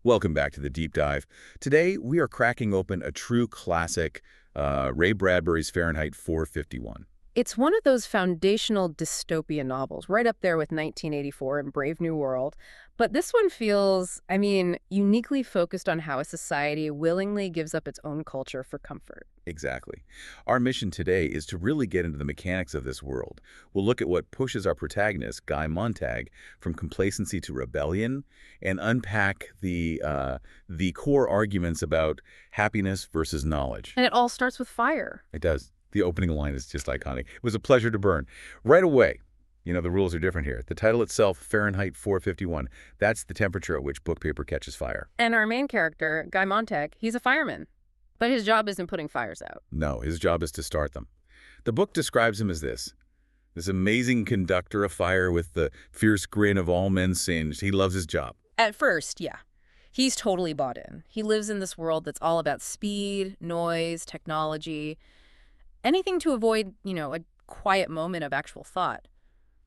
Welcome back to the Deep Dive. Today, we are cracking open a true classic, Ray Bradbury's Fahrenheit 451. It's one of those foundational dystopian novels, right up there with 1984 and Brave New World. But this one feels, uniquely focused on how a society willingly gives up its own culture for comfort. Exactly. Our mission today is to really get into the mechanics of this world. We'll look at what pushes our protagonist, Guy Montag, from complacency to rebellion, and unpack the core arguments about happiness versus knowledge. And it all starts with fire. It does. The opening line is just iconic. It was a pleasure to burn. Right away, the rules are different here. The title itself, Fahrenheit 451, that's the temperature at which book paper catches fire. And our main character, Guy Montag, he's a fireman. But his job isn't putting fires out. No, his job is to start them. The book describes him as this amazing conductor of fire with the fierce grin of all men singed. He loves his job. At first, yeah. He's totally bought in. He lives in this world that's all about speed, noise, technology, anything to avoid, a quiet moment of actual thought.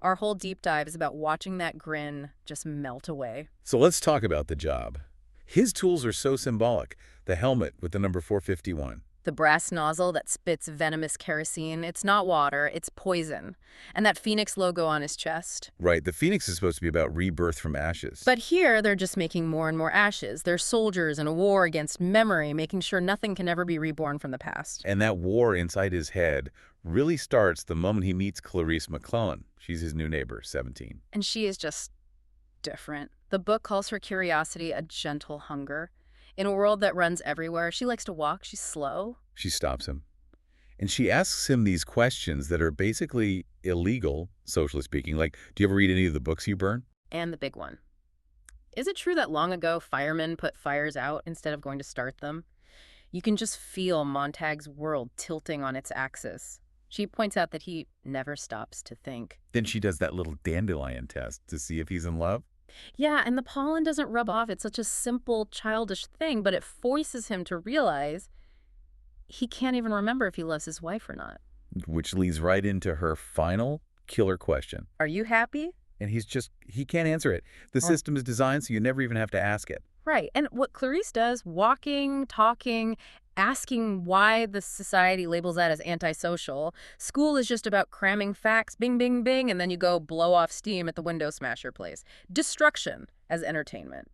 Our whole deep dive is about watching that grin just melt away. So let's talk about the job. His tools are so symbolic. The helmet with the number 451. The brass nozzle that spits venomous kerosene, it's not water, it's poison. And that phoenix logo on his chest. Right, the phoenix is supposed to be about rebirth from ashes. But here, they're just making more and more ashes. They're soldiers in a war against memory, making sure nothing can ever be reborn from the past. And that war inside his head really starts the moment he meets Clarice McClellan. She's his new neighbor, 17. And she is just different. The book calls her curiosity a gentle hunger. In a world that runs everywhere, she likes to walk, she's slow. She stops him. And she asks him these questions that are basically illegal, socially speaking. Like, do you ever read any of the books you burn? And the big one. Is it true that long ago firemen put fires out instead of going to start them? You can just feel Montag's world tilting on its axis. She points out that he never stops to think. Then she does that little dandelion test to see if he's in love. Yeah, and the pollen doesn't rub off. It's such a simple, childish thing, but it forces him to realize he can't even remember if he loves his wife or not. Which leads right into her final killer question. Are you happy? And he can't answer it. The system is designed so you never even have to ask it. Right. And what Clarice does, walking, talking, asking why the society labels that as antisocial. School is just about cramming facts, bing, bing, bing, and then you go blow off steam at the window smasher place. Destruction as entertainment.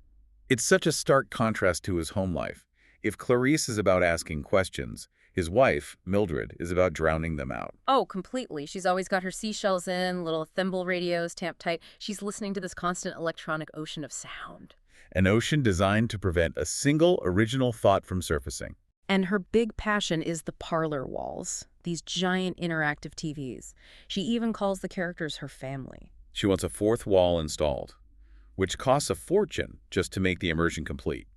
It's such a stark contrast to his home life. If Clarice is about asking questions, his wife, Mildred, is about drowning them out. Oh, completely. She's always got her seashells in, little thimble radios tamped tight. She's listening to this constant electronic ocean of sound. An ocean designed to prevent a single original thought from surfacing. And her big passion is the parlor walls, these giant interactive TVs. She even calls the characters her family. She wants a fourth wall installed, which costs a fortune just to make the immersion complete.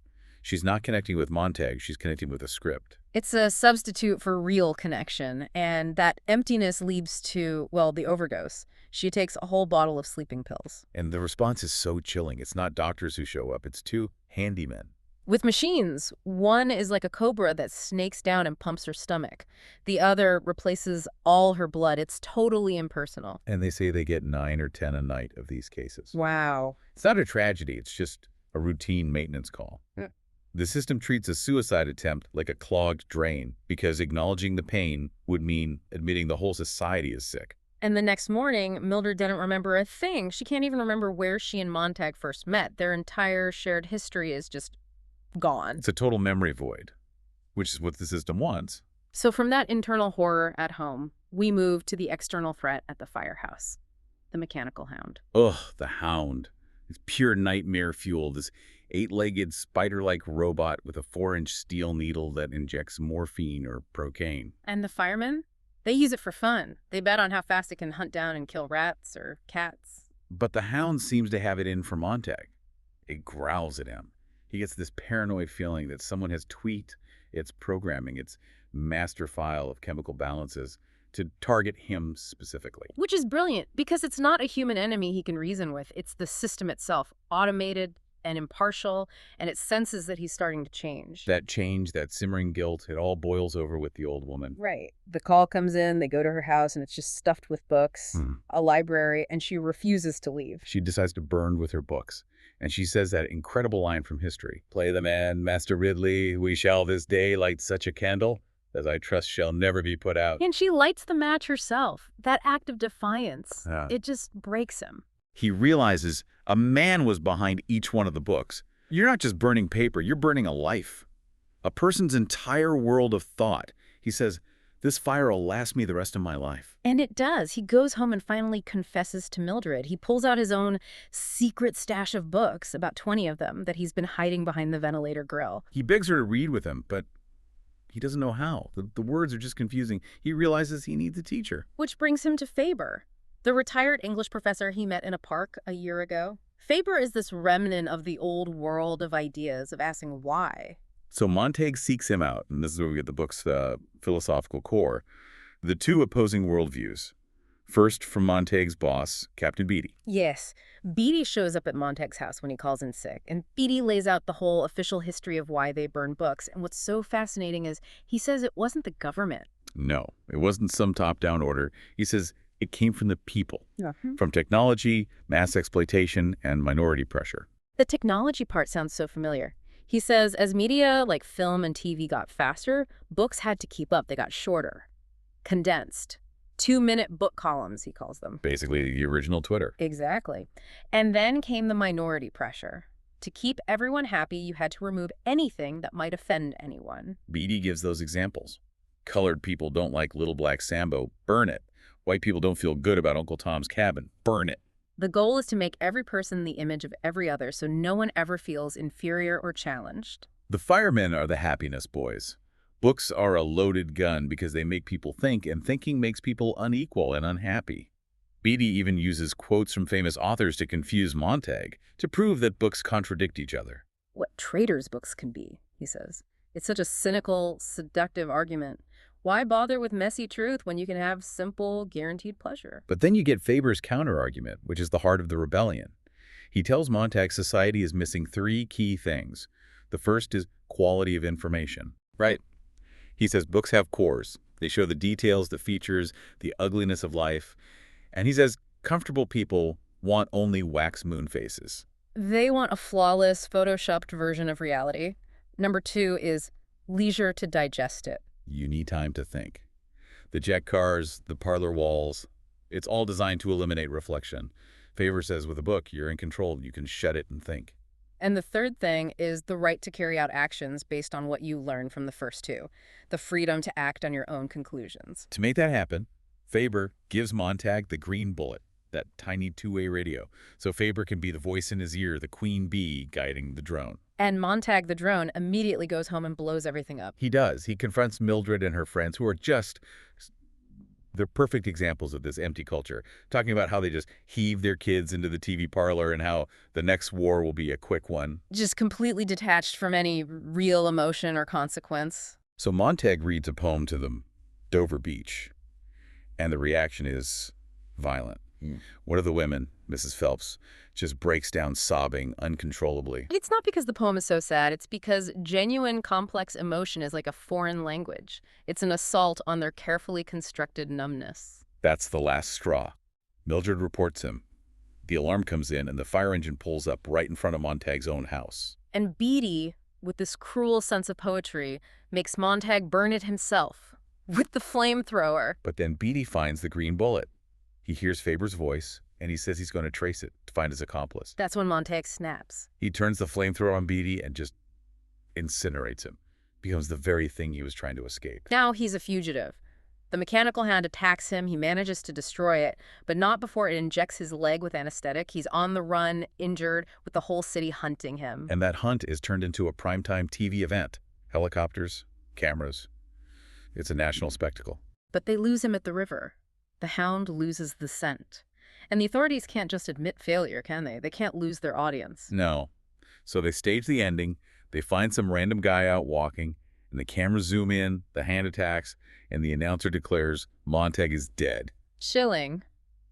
She's not connecting with Montag, she's connecting with a script. It's a substitute for real connection, and that emptiness leads to, the overdose. She takes a whole bottle of sleeping pills. And the response is so chilling. It's not doctors who show up, it's two handymen. With machines, one is like a cobra that snakes down and pumps her stomach. The other replaces all her blood. It's totally impersonal. And they say they get 9 or 10 a night of these cases. Wow. It's not a tragedy, it's just a routine maintenance call. Yeah. The system treats a suicide attempt like a clogged drain because acknowledging the pain would mean admitting the whole society is sick. And the next morning, Mildred didn't remember a thing. She can't even remember where she and Montag first met. Their entire shared history is just gone. It's a total memory void, which is what the system wants. So from that internal horror at home, we move to the external threat at the firehouse, the mechanical hound. Ugh, the hound. It's pure nightmare fuel. This 8-legged spider-like robot with a 4-inch steel needle that injects morphine or procaine. And the firemen? They use it for fun. They bet on how fast it can hunt down and kill rats or cats. But the hound seems to have it in for Montag. It growls at him. He gets this paranoid feeling that someone has tweaked its programming, its master file of chemical balances, to target him specifically. Which is brilliant, because it's not a human enemy he can reason with. It's the system itself, automated and impartial, and it senses that he's starting to change. That change, that simmering guilt, it all boils over with the old woman. Right. The call comes in, they go to her house, and it's just stuffed with books, a library, and she refuses to leave. She decides to burn with her books. And she says that incredible line from history. Play the man, Master Ridley, we shall this day light such a candle as I trust shall never be put out. And she lights the match herself. That act of defiance, Yeah. it just breaks him. He realizes a man was behind each one of the books. You're not just burning paper, you're burning a life. A person's entire world of thought. He says, this fire will last me the rest of my life. And it does. He goes home and finally confesses to Mildred. He pulls out his own secret stash of books, about 20 of them, that he's been hiding behind the ventilator grill. He begs her to read with him, but he doesn't know how. The words are just confusing. He realizes he needs a teacher. Which brings him to Faber, the retired English professor he met in a park a year ago. Faber is this remnant of the old world of ideas, of asking why. So Montag seeks him out, and this is where we get the book's philosophical core. The two opposing worldviews. First, from Montag's boss, Captain Beatty. Yes, Beatty shows up at Montag's house when he calls in sick, and Beatty lays out the whole official history of why they burn books. And what's so fascinating is he says it wasn't the government. No, it wasn't some top-down order. He says it came from the people, Mm-hmm. from technology, mass exploitation, and minority pressure. The technology part sounds so familiar. He says as media like film and TV got faster, books had to keep up. They got shorter, condensed. 2-minute book columns, he calls them. Basically, the original Twitter. Exactly. And then came the minority pressure. To keep everyone happy, you had to remove anything that might offend anyone. Beatty gives those examples. Colored people don't like Little Black Sambo, burn it. White people don't feel good about Uncle Tom's Cabin, burn it. The goal is to make every person the image of every other so no one ever feels inferior or challenged. The firemen are the happiness boys. Books are a loaded gun because they make people think, and thinking makes people unequal and unhappy. Beatty even uses quotes from famous authors to confuse Montag, to prove that books contradict each other. What traitors books can be, he says. It's such a cynical, seductive argument. Why bother with messy truth when you can have simple, guaranteed pleasure? But then you get Faber's counter-argument, which is the heart of the rebellion. He tells Montag society is missing 3 key things. The first is quality of information. Right. He says books have cores. They show the details, the features, the ugliness of life. And he says comfortable people want only wax moon faces. They want a flawless, photoshopped version of reality. Number 2 is leisure to digest it. You need time to think. The jet cars, the parlor walls, it's all designed to eliminate reflection. Faber says with a book, you're in control. You can shut it and think. And the third thing is the right to carry out actions based on what you learn from the first 2. The freedom to act on your own conclusions. To make that happen, Faber gives Montag the green bullet, that tiny 2-way radio, so Faber can be the voice in his ear, the queen bee guiding the drone. And Montag the drone immediately goes home and blows everything up. He does. He confronts Mildred and her friends, who are just the perfect examples of this empty culture, talking about how they just heave their kids into the TV parlor and how the next war will be a quick one. Just completely detached from any real emotion or consequence. So Montag reads a poem to them, Dover Beach, and the reaction is violent. One of the women, Mrs. Phelps, just breaks down sobbing uncontrollably. It's not because the poem is so sad. It's because genuine, complex emotion is like a foreign language. It's an assault on their carefully constructed numbness. That's the last straw. Mildred reports him. The alarm comes in, and the fire engine pulls up right in front of Montag's own house. And Beatty, with this cruel sense of poetry, makes Montag burn it himself with the flamethrower. But then Beatty finds the green bullet. He hears Faber's voice, and he says he's going to trace it to find his accomplice. That's when Montag snaps. He turns the flamethrower on Beatty and just incinerates him. Becomes the very thing he was trying to escape. Now he's a fugitive. The mechanical hand attacks him. He manages to destroy it, but not before it injects his leg with anesthetic. He's on the run, injured, with the whole city hunting him. And that hunt is turned into a primetime TV event. Helicopters, cameras. It's a national spectacle. But they lose him at the river. The hound loses the scent. And the authorities can't just admit failure, can they? They can't lose their audience. No. So they stage the ending, they find some random guy out walking, and the cameras zoom in, the hand attacks, and the announcer declares Montag is dead. Chilling.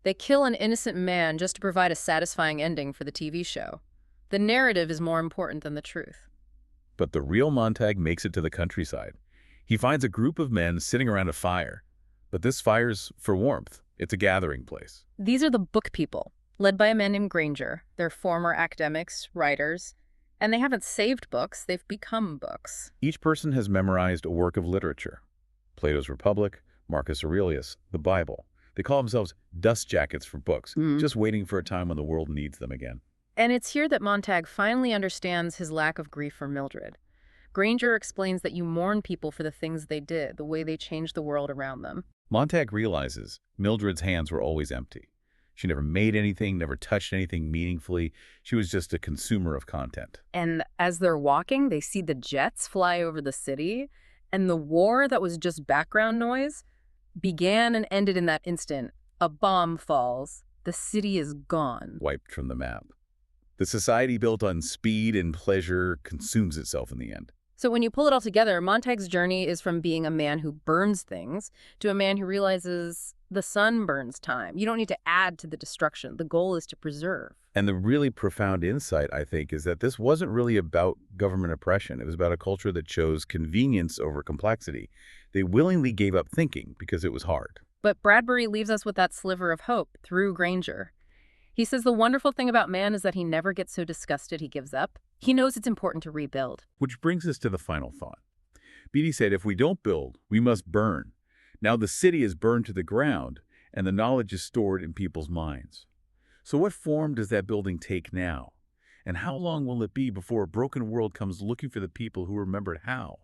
They kill an innocent man just to provide a satisfying ending for the TV show. The narrative is more important than the truth. But the real Montag makes it to the countryside. He finds a group of men sitting around a fire. But this fire's for warmth. It's a gathering place. These are the book people. led by a man named Granger. They're former academics, writers, and they haven't saved books, they've become books. Each person has memorized a work of literature. Plato's Republic, Marcus Aurelius, the Bible. They call themselves dust jackets for books, just waiting for a time when the world needs them again. And it's here that Montag finally understands his lack of grief for Mildred. Granger explains that you mourn people for the things they did, the way they changed the world around them. Montag realizes Mildred's hands were always empty. She never made anything, never touched anything meaningfully. She was just a consumer of content. And as they're walking, they see the jets fly over the city, and the war that was just background noise began and ended in that instant. A bomb falls. The city is gone. Wiped from the map. The society built on speed and pleasure consumes itself in the end. So when you pull it all together, Montag's journey is from being a man who burns things to a man who realizes the sun burns time. You don't need to add to the destruction. The goal is to preserve. And the really profound insight, I think, is that this wasn't really about government oppression. It was about a culture that chose convenience over complexity. They willingly gave up thinking because it was hard. But Bradbury leaves us with that sliver of hope through Granger. He says the wonderful thing about man is that he never gets so disgusted he gives up. He knows it's important to rebuild. Which brings us to the final thought. Beatty said, if we don't build, we must burn. Now the city is burned to the ground, and the knowledge is stored in people's minds. So what form does that building take now? And how long will it be before a broken world comes looking for the people who remembered how?